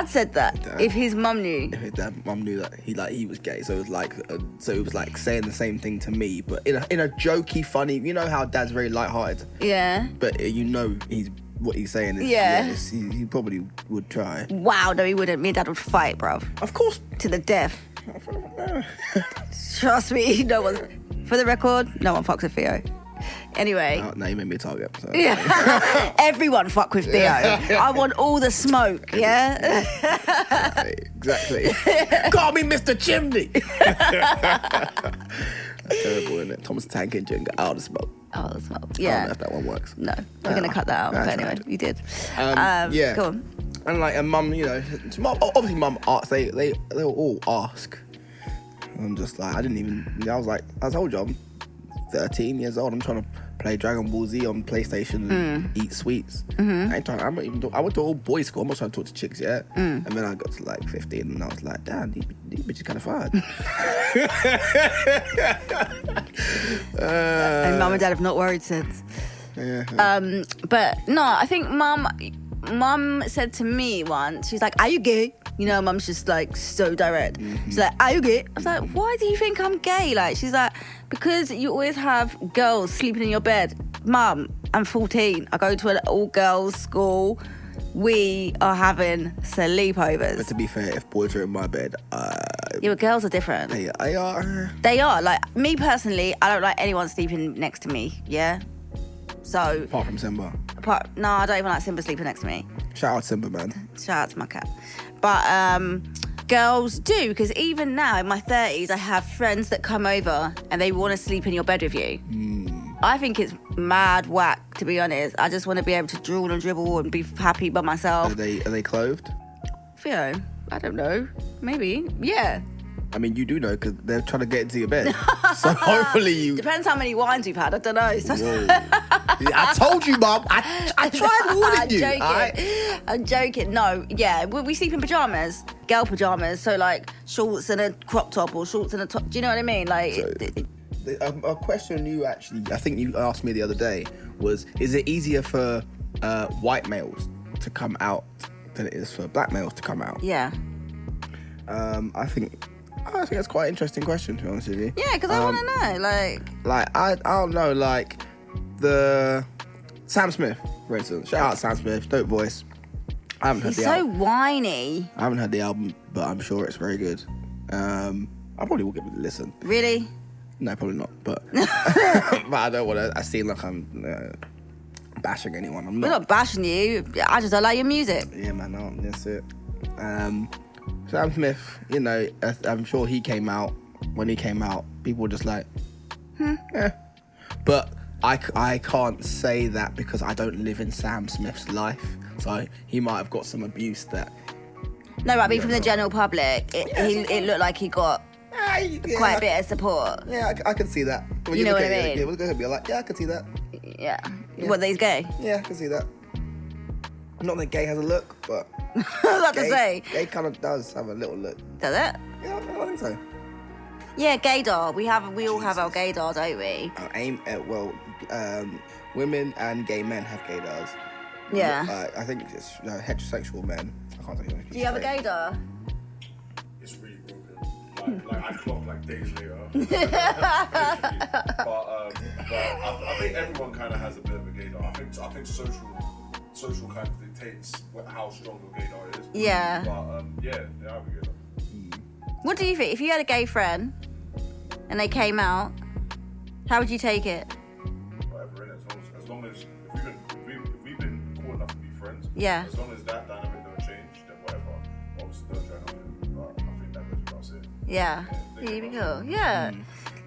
S1: Said that.
S2: Dad.
S1: If his mum knew.
S2: If his mum knew that he was gay, so it was like saying the same thing to me, but in a jokey, funny. You know how Dad's very lighthearted.
S1: Yeah.
S2: But you know what he's saying is
S1: Yeah.
S2: he probably would try.
S1: Wow, no, he wouldn't. Me and Dad would fight, bruv.
S2: Of course.
S1: To the death. Trust me, no one. For the record, no one fucks with Theo. Anyway.
S2: Now you made me a target. So.
S1: Yeah. Everyone fuck with Theo. I want all the smoke, yeah?
S2: Exactly. Call me Mr. Chimney. That's terrible, isn't it? Thomas Tank Engine got out of smoke.
S1: Oh, the smoke.
S2: I
S1: Yeah.
S2: don't know if that one works.
S1: No, we're going to cut that out. But anyway, you did.
S2: Yeah.
S1: Go on.
S2: And like, and mum, you know, obviously mum asks, they will all ask. I'm just like, I told you, I'm 13 years old. I'm trying to play Dragon Ball Z on PlayStation and eat sweets. I went to all boys school. I'm not trying to talk to chicks yet. And then I got to like 15 and I was like, damn, these bitches kind of fun.
S1: And mum and dad have not worried since.
S2: Yeah.
S1: But no, I think mum said to me once, she's like, are you gay? You know, mum's just like so direct. She's like, are you gay? I was like, why do you think I'm gay? Like, she's like, because you always have girls sleeping in your bed. Mum, I'm 14. I go to an all-girls school. We are having sleepovers.
S2: But to be fair, if boys are in my bed,
S1: yeah, but girls are different.
S2: they are.
S1: They are. Like, me personally, I don't like anyone sleeping next to me, yeah? So...
S2: Apart from Simba.
S1: No, I don't even like Simba sleeping next to me.
S2: Shout out Simba, man.
S1: Shout out to my cat. But girls do, because even now in my 30s, I have friends that come over and they want to sleep in your bed with you. I think it's mad whack, to be honest. I just want to be able to drool and dribble and be happy by myself.
S2: Are they clothed?
S1: Theo, I don't know. Maybe. Yeah.
S2: I mean, you do know because they're trying to get into your bed. So hopefully you...
S1: Depends how many wines we've had. I don't know. So...
S2: I told you, Mum. I tried warning you.
S1: Joking.
S2: Right?
S1: I'm joking. No, yeah. We sleep in pyjamas. Girl pyjamas. So, like, shorts and a crop top or shorts and a top. Do you know what I mean? Like...
S2: A question you actually... I think you asked me the other day was, is it easier for white males to come out than it is for black males to come out?
S1: Yeah.
S2: I think that's quite an interesting question, to be honest with you.
S1: Yeah, because I want to know,
S2: like I don't know, like the Sam Smith, for instance. Shout out Sam Smith, dope voice. I haven't heard
S1: he's
S2: the
S1: so
S2: album.
S1: whiny.
S2: I haven't heard the album, but I'm sure it's very good. I probably will give it a listen.
S1: Really?
S2: No, probably not. But but I don't want to. I seem like I'm bashing anyone. I'm not.
S1: We're not bashing you. I just don't like your music.
S2: Yeah, man. No, that's it. Sam Smith, you know, I'm sure he came out. When he came out, people were just like, yeah. But I can't say that because I don't live in Sam Smith's life. So he might have got some abuse that...
S1: No, but I mean, from the general public, it looked like he got quite a bit of support.
S2: Yeah, I can see that. When
S1: you know
S2: look
S1: what I
S2: at
S1: mean?
S2: Yeah, we'll go ahead and be like, yeah, I can see that.
S1: Yeah. What, that he's gay?
S2: Yeah, I can see that. Not that gay has a look, but...
S1: I was about to say.
S2: Gay kind of does have a little look.
S1: Does it?
S2: Yeah, I think so.
S1: Yeah, gaydar. We all have our gaydar, don't we?
S2: Women and gay men have gaydars.
S1: Yeah.
S2: I think it's heterosexual men. I can't think of it.
S1: Do you have a gaydar?
S3: It's really broken. Like I clock like days later. but I think everyone kind of has a bit of a gaydar. I think social kind of dictates how strong your gaydar is.
S1: Yeah.
S3: But yeah, I have a gaydar.
S1: What do you think? If you had a gay friend and they came out, how would you take it?
S3: Whatever, innit? As long as if we've been cool enough to be friends.
S1: Yeah.
S3: As long as that dynamic don't change, then whatever. Obviously don't try nothing. But I think that goes without saying.
S1: Yeah. You'd be cool. Yeah.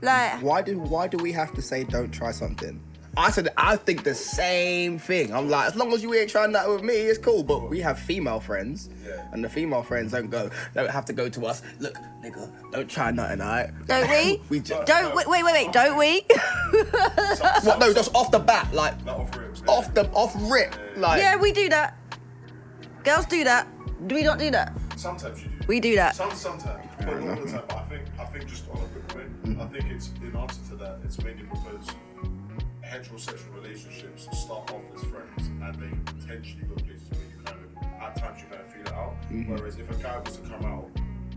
S1: Like.
S2: Why do we have to say don't try something? I said I think the same thing. I'm like, as long as you ain't trying that with me, it's cool. But we have female friends, and the female friends don't have to go to us. Look, nigga, don't try nothing, alright?
S1: Don't we?
S2: We just,
S1: Don't wait. Don't we?
S2: what? No, just off the bat, like
S3: Off
S2: rip, like.
S1: Yeah, we do that. Girls do that. Do we not do that?
S3: Sometimes you do.
S1: We do that.
S3: Sometimes, but a lot of the time. But I think just on a quick point, I think it's in answer to that. It's mainly because heterosexual relationships start off as friends, and they can potentially go places where you kind of, at times, you kind of feel it out. Whereas if a guy was to come out,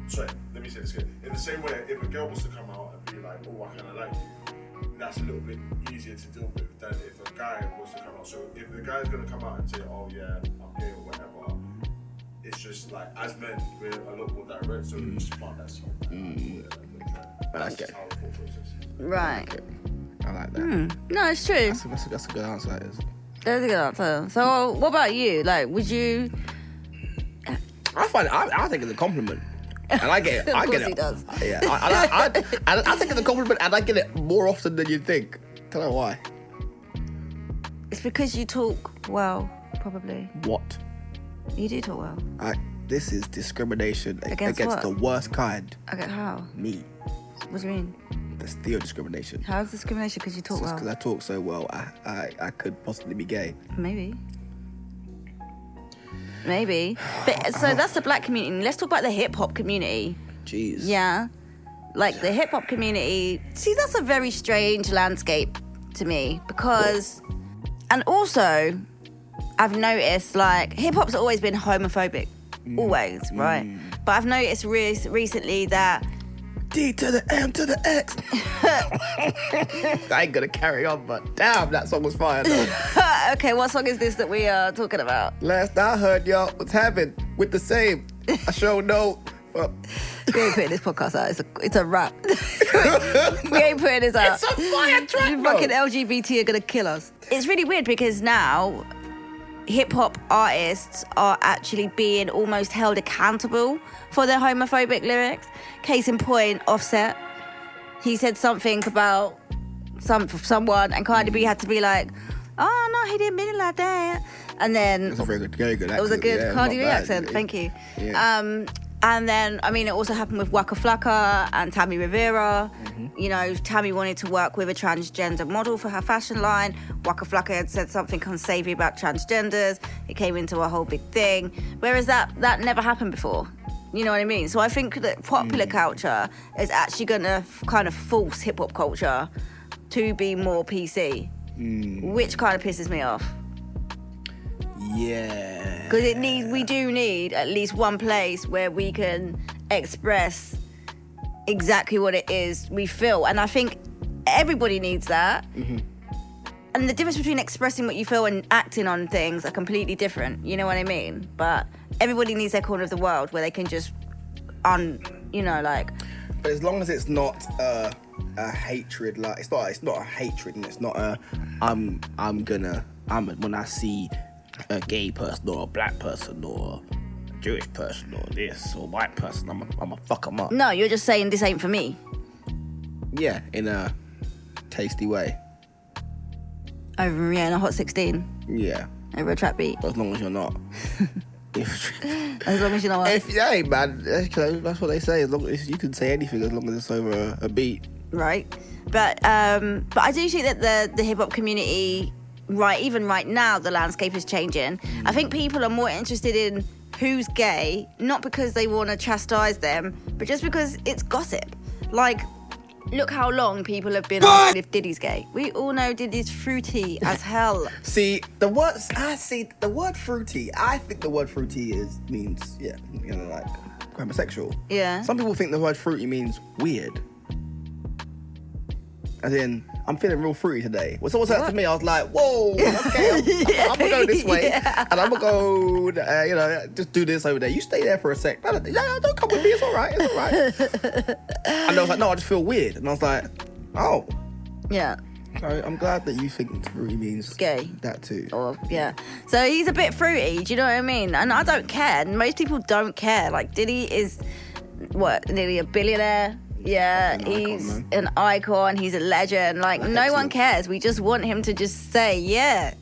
S3: sorry, let me say this again. In the same way, if a girl was to come out and be like, "Oh, I kind of like you," that's a little bit easier to deal with than if a guy was to come out. So if the guy's gonna come out and say, "Oh yeah, I'm gay" or whatever. It's just like, as men, we're a lot more direct, so we just plant that seed. That's just our thought process.
S1: Right.
S2: I like that.
S1: No, it's true.
S2: That's a good answer. That is.
S1: That's a good answer. So, what about you? Like, would you?
S2: I think it's a compliment, and I get it. I get it.
S1: He does.
S2: Yeah, I think it's a compliment, and I get it more often than you think. Don't know why.
S1: It's because you talk well, probably.
S2: What?
S1: You do talk well.
S2: This is discrimination
S1: Against what?
S2: the worst kind.
S1: Okay, how?
S2: Me.
S1: What do you mean?
S2: That's theo discrimination.
S1: How is discrimination because you talk
S2: Just
S1: well?
S2: because I talk so well, I could possibly be gay.
S1: Maybe. But, so that's the black community. Let's talk about the hip-hop community.
S2: Jeez.
S1: Yeah. Like, the hip-hop community. See, that's a very strange landscape to me because... And also... I've noticed, like, hip-hop's always been homophobic. Always, right? But I've noticed recently that...
S2: D to the M to the X. I ain't gonna carry on, but damn, that song was fire, though.
S1: Okay, what song is this that we are talking about?
S2: Last I heard, y'all was having with the same. I sure know. Well,
S1: We ain't putting this podcast out. It's a rap. We ain't putting this out.
S2: it's a fire track,
S1: You
S2: bro.
S1: fucking LGBT are gonna kill us. It's really weird because now... hip-hop artists are actually being almost held accountable for their homophobic lyrics. Case in point, Offset. He said something about someone, and Cardi B had to be like, "Oh no, he didn't mean it like that." And then
S2: That's a very good accent.
S1: it was a good
S2: Yeah,
S1: Cardi B
S2: not bad.
S1: accent. Thank you.
S2: Yeah.
S1: And then, I mean, it also happened with Waka Flocka and Tammy Rivera. You know, Tammy wanted to work with a transgender model for her fashion line. Waka Flocka had said something unsavory about transgenders. It came into a whole big thing. Whereas that never happened before. You know what I mean? So I think that popular culture is actually going to kind of force hip-hop culture to be more PC, which kind of pisses me off.
S2: Yeah.
S1: Because we do need at least one place where we can express exactly what it is we feel. And I think everybody needs that. And the difference between expressing what you feel and acting on things are completely different. You know what I mean? But everybody needs their corner of the world where they can just, like...
S2: But as long as it's not a hatred, like it's not a hatred, and it's not a when I see a gay person or a black person or a Jewish person or this or a white person, I'm a fuck them up.
S1: No, you're just saying this ain't for me.
S2: Yeah, in a tasty way.
S1: Over, in a Hot 16.
S2: Yeah,
S1: Over a trap beat.
S2: as long as you're not.
S1: As long as you know what...
S2: Hey man, that's what they say. As long as you can say anything, as long as it's over a beat.
S1: Right. But I do think that the hip-hop community... even right now, the landscape is changing. I think people are more interested in who's gay, not because they want to chastise them, but just because it's gossip. Like, look how long people have been asking if Diddy's gay. We all know Diddy's fruity as hell.
S2: See, the word fruity, I think the word fruity means, like homosexual.
S1: Yeah.
S2: Some people think the word fruity means weird. As in, I'm feeling real fruity today. When someone said that to me, I was like, whoa, okay, I'm gonna go this way. And I'm gonna go, just do this over there. You stay there for a sec. No, don't come with me, it's all right. And I was like, no, I just feel weird. And I was like, oh.
S1: Yeah.
S2: So I'm glad that you think fruity means
S1: Gay.
S2: that too.
S1: Or, yeah. So he's a bit fruity, do you know what I mean? And I don't care. Most people don't care. Like, Diddy is, nearly a billionaire. Yeah,
S2: An
S1: he's
S2: icon,
S1: an icon. He's a legend. Like, no one
S2: excellent.
S1: cares. We just want him to just say, yeah,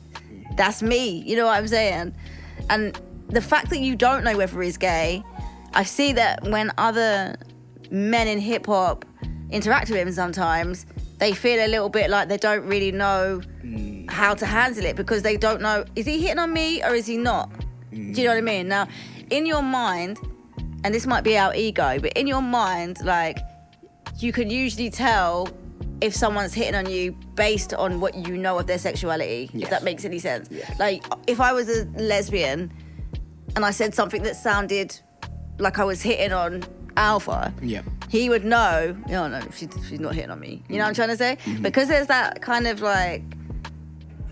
S1: that's me. You know what I'm saying? And the fact that you don't know whether he's gay, I see that when other men in hip hop interact with him sometimes, they feel a little bit like they don't really know how to handle it because they don't know, is he hitting on me or is he not? Do you know what I mean? Now, in your mind, and this might be our ego, but in your mind, like, you can usually tell if someone's hitting on you based on what you know of their sexuality, if that makes any sense.
S2: Yeah.
S1: Like, if I was a lesbian and I said something that sounded like I was hitting on Alpha, he would know, oh no, she's not hitting on me. You know what I'm trying to say? Because there's that kind of like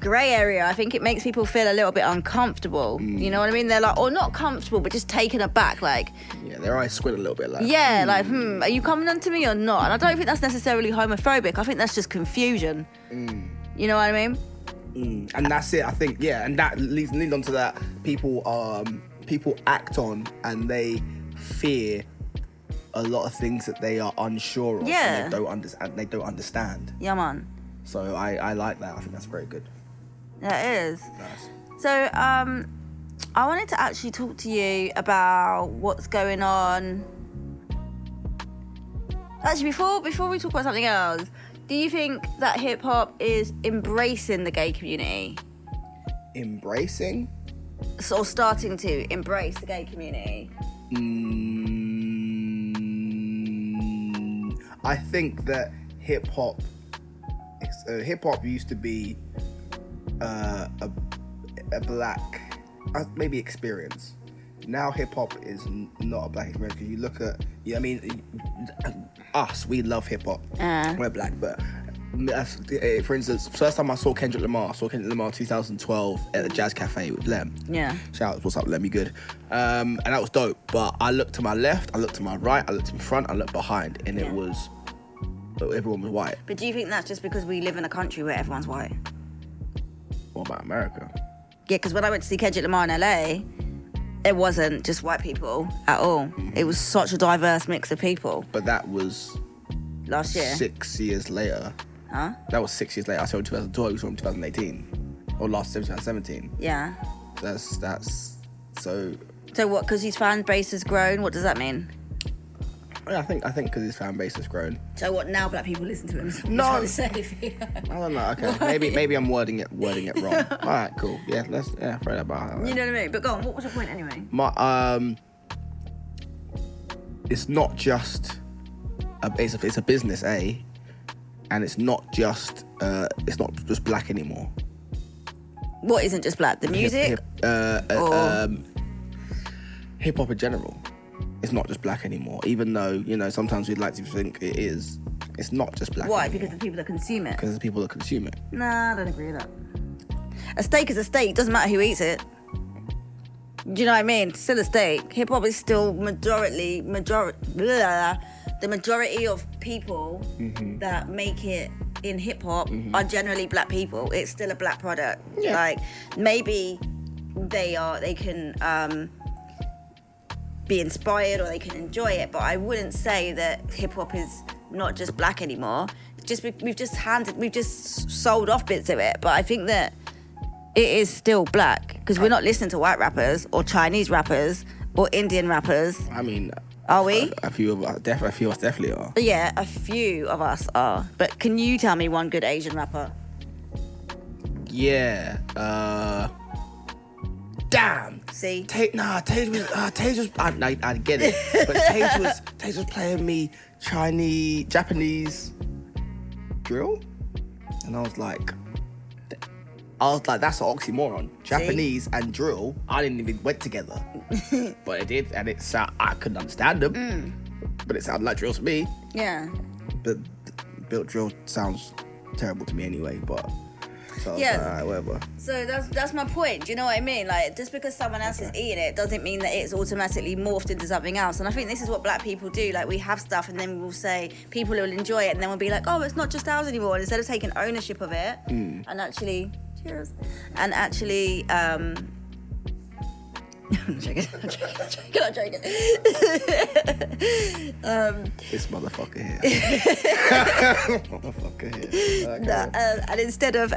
S1: grey area, I think it makes people feel a little bit uncomfortable. You know what I mean? They're like, or not comfortable, but just taken aback, like,
S2: Yeah, their eyes squint a little bit like.
S1: like, are you coming on to me or not? And I don't think that's necessarily homophobic. I think that's just confusion. You know what I mean?
S2: And that's it, I think, and that leads on to that. People act on and they fear a lot of things that they are unsure of and they don't understand.
S1: Yeah, man.
S2: So I like that. I think that's very good.
S1: Yeah, it is.
S2: Nice.
S1: So, I wanted to actually talk to you about what's going on. Actually, before we talk about something else, do you think that hip hop is embracing the gay community?
S2: Embracing?
S1: Or starting to embrace the gay community?
S2: I think that hip hop used to be a black, maybe experience. Now hip hop is not a black experience because you look at, us, we love hip hop. We're black, but for instance, first time I saw Kendrick Lamar 2012 at the Jazz Cafe with Lem.
S1: Yeah.
S2: Shout out, what's up, Lem, you good? And that was dope. But I looked to my left, I looked to my right, I looked in front, I looked behind, and it was, everyone was white.
S1: But do you think that's just because we live in a country where everyone's white?
S2: What about America?
S1: Yeah, because when I went to see Kendrick Lamar in LA, it wasn't just white people at all. It was such a diverse mix of people.
S2: But that was
S1: last year.
S2: 6 years later.
S1: Huh?
S2: That was 6 years later. I saw in 2012, you saw in 2018. Or last 2017.
S1: Yeah.
S2: That's so...
S1: So what, because his fan base has grown, what does that mean?
S2: I think because his fan base has grown.
S1: So what, now black people listen to him?
S2: No.
S1: I
S2: I don't know, okay. Maybe I'm wording it wrong. Alright, cool. Yeah, throw that behind.
S1: You know what I mean? But go on, what was your point anyway?
S2: It's not just it's a business, and it's not just black anymore.
S1: What isn't just black? The music?
S2: Hip hop in general. It's not just black anymore, even though, sometimes we'd like to think it is. It's not just black
S1: Why?
S2: anymore.
S1: Because of the people that consume it?
S2: Because of the people that consume it.
S1: Nah, I don't agree with that. A steak is a steak, doesn't matter who eats it. Do you know what I mean? It's still a steak. Hip hop is still the majority of people that make it in hip hop are generally black people. It's still a black product.
S2: Yeah.
S1: Like, maybe they can be inspired or they can enjoy it, but I wouldn't say that hip hop is not just black anymore. We've just sold off bits of it, but I think that it is still black because we're not listening to white rappers or Chinese rappers or Indian rappers.
S2: I mean,
S1: are we?
S2: A few of us definitely are.
S1: Yeah, a few of us are. But can you tell me one good Asian rapper?
S2: Yeah. Damn.
S1: See?
S2: Tage was. I get it, but Tage was playing me Japanese drill, and I was like, that's an oxymoron. Japanese and drill, I didn't even went together, but it did, and I couldn't understand them, but it sounded like drill to me.
S1: Yeah.
S2: But built drill sounds terrible to me anyway, but. So
S1: yeah,
S2: whatever.
S1: So that's my point. Do you know what I mean? Like, just because someone else is eating it doesn't mean that it's automatically morphed into something else. And I think this is what black people do. Like, we have stuff and then we'll say people will enjoy it, and then we'll be like, oh, it's not just ours anymore. And instead of taking ownership of it and actually I'm joking.
S2: This motherfucker here. Motherfucker here. Okay.
S1: And instead of,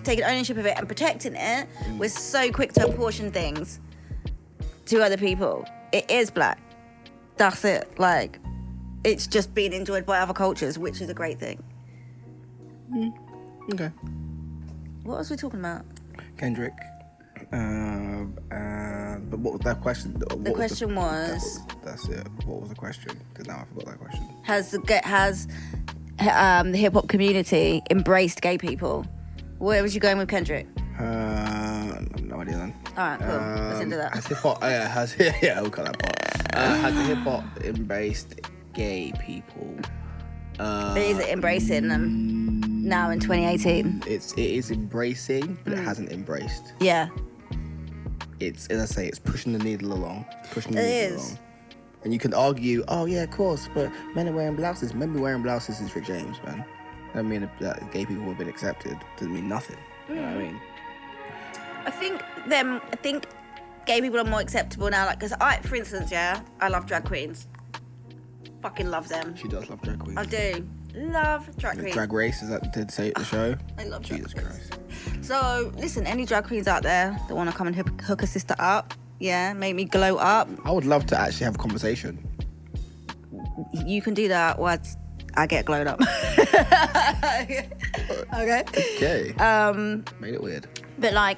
S1: taking ownership of it and protecting it, we're so quick to apportion things to other people. It is black. That's it. Like, it's just being enjoyed by other cultures, which is a great thing.
S2: Okay.
S1: What else were we talking about?
S2: Kendrick. But what was that question?
S1: The question was...
S2: That's it. What was the question? Because now I forgot that question.
S1: Has the hip-hop community embraced gay people? Where was you going with Kendrick?
S2: No idea then.
S1: All right, cool. Let's into that.
S2: Has hip-hop... yeah, we'll cut that part. Has the hip-hop embraced gay people?
S1: Is it embracing them now in 2018?
S2: It is embracing, but it hasn't embraced.
S1: Yeah.
S2: It's, as I say, it's pushing the needle along.
S1: It is.
S2: And you can argue, oh yeah, of course, but men are wearing blouses. Men be wearing blouses since Rick James, man. I mean, that gay people have been accepted doesn't mean nothing. You know what I mean?
S1: I think gay people are more acceptable now. Like, because for instance, I love drag queens. Fucking love them.
S2: She does love drag queens.
S1: I do. Love drag queens.
S2: Drag Race, is that did say at the show?
S1: I love drag
S2: Jesus
S1: queens.
S2: Christ.
S1: So, listen, any drag queens out there that want to come and hook a sister up, make me glow up.
S2: I would love to actually have a conversation.
S1: You can do that once I get glowed up. Okay?
S2: Okay. Made it weird.
S1: But I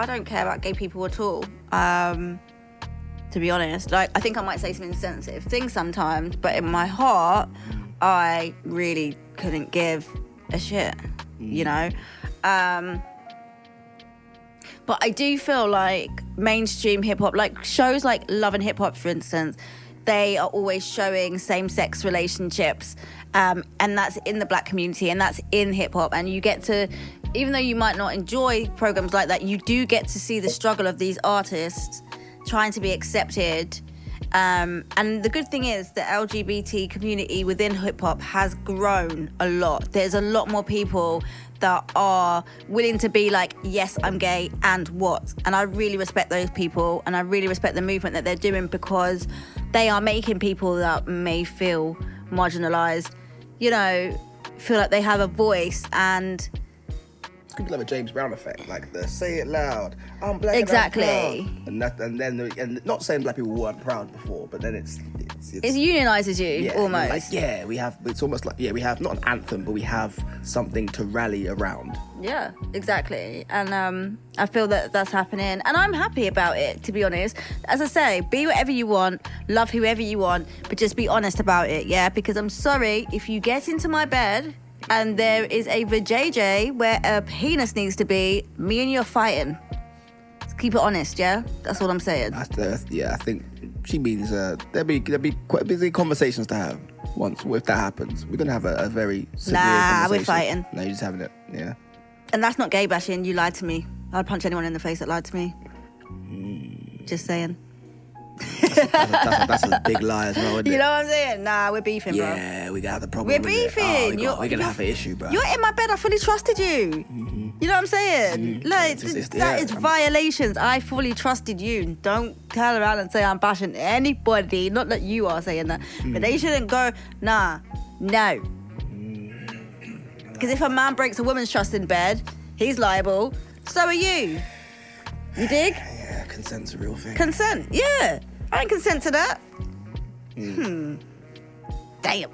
S1: don't care about gay people at all. To be honest, I think I might say some insensitive things sometimes, but in my heart, I really couldn't give a shit, you know? But I do feel like mainstream hip-hop, like shows like Love and Hip Hop, for instance, they are always showing same-sex relationships, and that's in the black community, and that's in hip-hop, and you get to, even though you might not enjoy programs like that, you do get to see the struggle of these artists trying to be accepted. And the good thing is the LGBT community within hip-hop has grown a lot. There's a lot more people that are willing to be like, yes, I'm gay, and what? And I really respect those people, and I really respect the movement that they're doing, because they are making people that may feel marginalised, feel like they have a voice. And
S2: it's gonna be like a James Brown effect, like the say it loud, I'm black,
S1: exactly,
S2: and I'm proud. And not saying black people weren't proud before, but then it
S1: unionises you, almost.
S2: Like, it's almost like, we have not an anthem, but we have something to rally around.
S1: Yeah, exactly. And I feel that that's happening, and I'm happy about it, to be honest. As I say, be whatever you want, love whoever you want, but just be honest about it, because I'm sorry, if you get into my bed and there is a vajayjay where a penis needs to be, me and you are fighting. Just keep it honest, That's all I'm saying.
S2: I think she means there'll be quite busy conversations to have once if that happens. We're gonna have a very severe conversation.
S1: We're fighting.
S2: No, you're just having it,
S1: And that's not gay bashing. You lied to me. I'd punch anyone in the face that lied to me. Just saying.
S2: That's a big lie as well, isn't it?
S1: You know what I'm saying? Nah, we're beefing, bro.
S2: Yeah, we got the problem.
S1: We're beefing.
S2: We're gonna have an issue, bro.
S1: You're in my bed. I fully trusted you. You know what I'm saying? Like, that is violations. I fully trusted you. Don't turn around and say I'm bashing anybody. Not that you are saying that. But they shouldn't go, no. Because if a man breaks a woman's trust in bed, he's liable. So are you. You dig?
S2: Yeah, consent's a real thing.
S1: Consent, yeah. I ain't consent to that. Damn.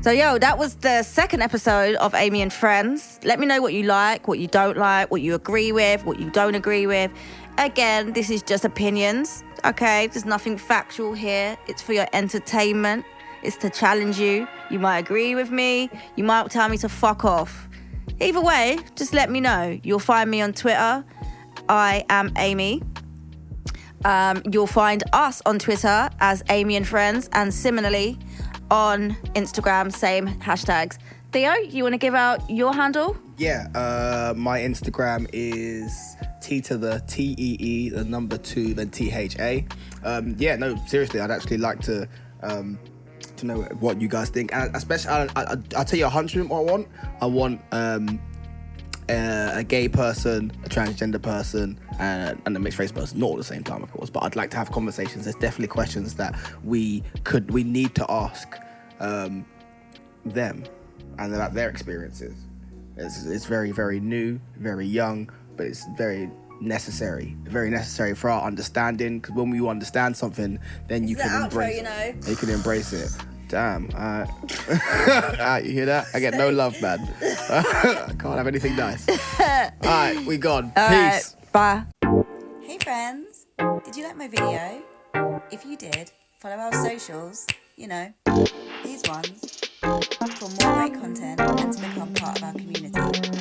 S1: So, that was the second episode of Amy and Friends. Let me know what you like, what you don't like, what you agree with, what you don't agree with. Again, this is just opinions, okay? There's nothing factual here. It's for your entertainment. It's to challenge you. You might agree with me. You might tell me to fuck off. Either way, just let me know. You'll find me on Twitter. I am Amy. You'll find us on Twitter as Amy and Friends, and similarly on Instagram, same hashtags. Theo, you want to give out your handle?
S2: Yeah, my Instagram is T to the TEE, the number 2, then THA. Seriously, I'd actually like to know what you guys think, and especially I'll tell you 100% what I want. I want a gay person, a transgender person, and a mixed race person. Not all at the same time, of course, but I'd like to have conversations. There's definitely questions that we need to ask them and about their experiences. It's very, very new, very young, but it's very necessary for our understanding, because when you understand something, then you can embrace it. You can embrace it. Damn. You hear that? I get no love, man. I can't have anything nice. Alright, we gone. Peace.
S1: Bye. Hey friends, did you like my video? If you did, follow our socials, you know, these ones, for more great content and to become part of our community.